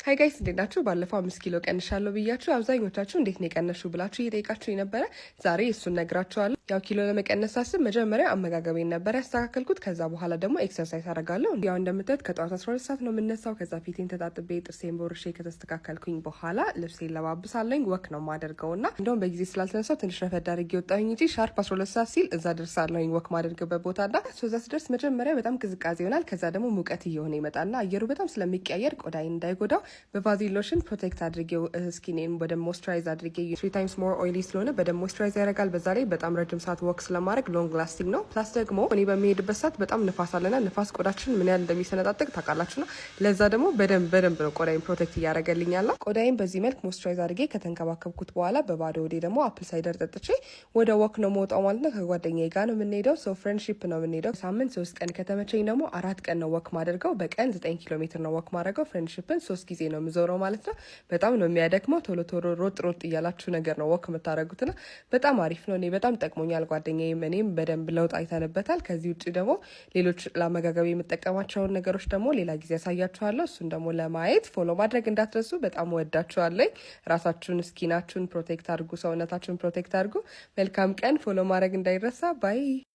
ሃይ ጋይስ እንዴት ናችሁ? ባለፈው 5 ኪሎ ቀንሻለሁ ብያችሁ አብዛኞቻችሁ እንዴት ነው የቀነሹ ብላችሁ እየጠየቃችሁኝ ነበረ። ዛሬ እሱን ነግራችኋለሁ። ያው ኪሎ ለመቀነስ ሳስብ መጀመሪያ አመጋገቤን ነበር ያስተካከልኩት። ከዛ በኋላ ደግሞ ኤክሰርሳይዝ አደርጋለሁ። ያው እንደምታዩት ከጠዋት 12 ሰዓት ነው የምነሳው። ከዛ ፊቴን ተጣጥቤ ጥርሴን ቦርሼ ከተስተካከልኩኝ በኋላ ልብሴን ለባብሳለኝ። ወክ ነው የማደርገውና እንደውም በጊዜ ስላልተነሳው ትንሽ ረፈድ አድርጌ ወጣሁኝ እንጂ ሻርፕ 12 ሰዓት ሲል እዛ ደርሳለሁኝ ወክ ማደርግበት ቦታና እዛ ስደርስ መጀመሪያ በጣም ቅዝቃዜ ይሆናል። ከዛ ደግሞ ሙቀት እየሆነ ይመጣና አየሩ በጣም ስለሚቀያየር ቆዳዬን እንዳይጎዳው በቫዝሊን ሎሽን ፕሮቴክት አድርጌው ስኪኔን በደንብ ሞይስቸራይዝ አድርጌ 3 ታይምስ ሞር ኦይሊ ስለሆነ በደንብ ሞይስቸራይዝ ያደርጋል። በዛ ላይ በጣም ረጅም ሰዓት ወክ ስለማድረግ ሎንግ ላስቲንግ ነው። ፕላስ ደግሞ እኔ በሚሄድበት ሰዓት በጣም ንፋስ አለና ንፋስ ቆዳችን ምን ያህል እንደሚሰነጣጥቅ ታውቃላችሁና ለዛ ደግሞ በደንብ ነው ቆዳዬን ፕሮቴክት እያደረገልኛል። ቆዳዬን በዚህ መልክ ሞይስቸራይዝ አድርጌ ከተንከባከብኩት በኋላ በባዶ ወዴ ደግሞ አፕል ሳይደር ጠጥቼ ወደ ወክ ነው መውጣው ማለት ነው። ከጓደኛዬ ጋር ነው የምንሄደው። ሶ ፍሬንድሺፕ ነው የምንሄደው። ሳምንት 3 ቀን ከተመቸኝ ደግሞ 4 ቀን ነው ወክ ማደርገው። በቀን 9 ኪሎ ሜትር ነው ወክ ማደርገው። ፍሬንድሺፕን 3 ጊዜ ነው የምዞረው ማለት ነው። በጣም ነው የሚያደክመው። ቶሎ ሮጥ እያላችሁ ነገር ነው ወክ የምታደርጉትና በጣም አሪፍ ነው። እኔ በጣም ጠቅሞኛል። ጓደኛዬም እኔም በደንብ ለውጥ አይተንበታል። ከዚህ ውጭ ደግሞ ሌሎች ለአመጋገብ የምጠቀማቸውን ነገሮች ደግሞ ሌላ ጊዜ ያሳያችኋለሁ። እሱን ደግሞ ለማየት ፎሎ ማድረግ እንዳትረሱ። በጣም ወዳችኋለሁ። ራሳችሁን ስኪናችሁን ፕሮቴክት አድርጉ፣ ሰውነታችሁን ፕሮቴክት አድርጉ። መልካም ቀን። ፎሎ ማድረግ እንዳይረሳ። ባይ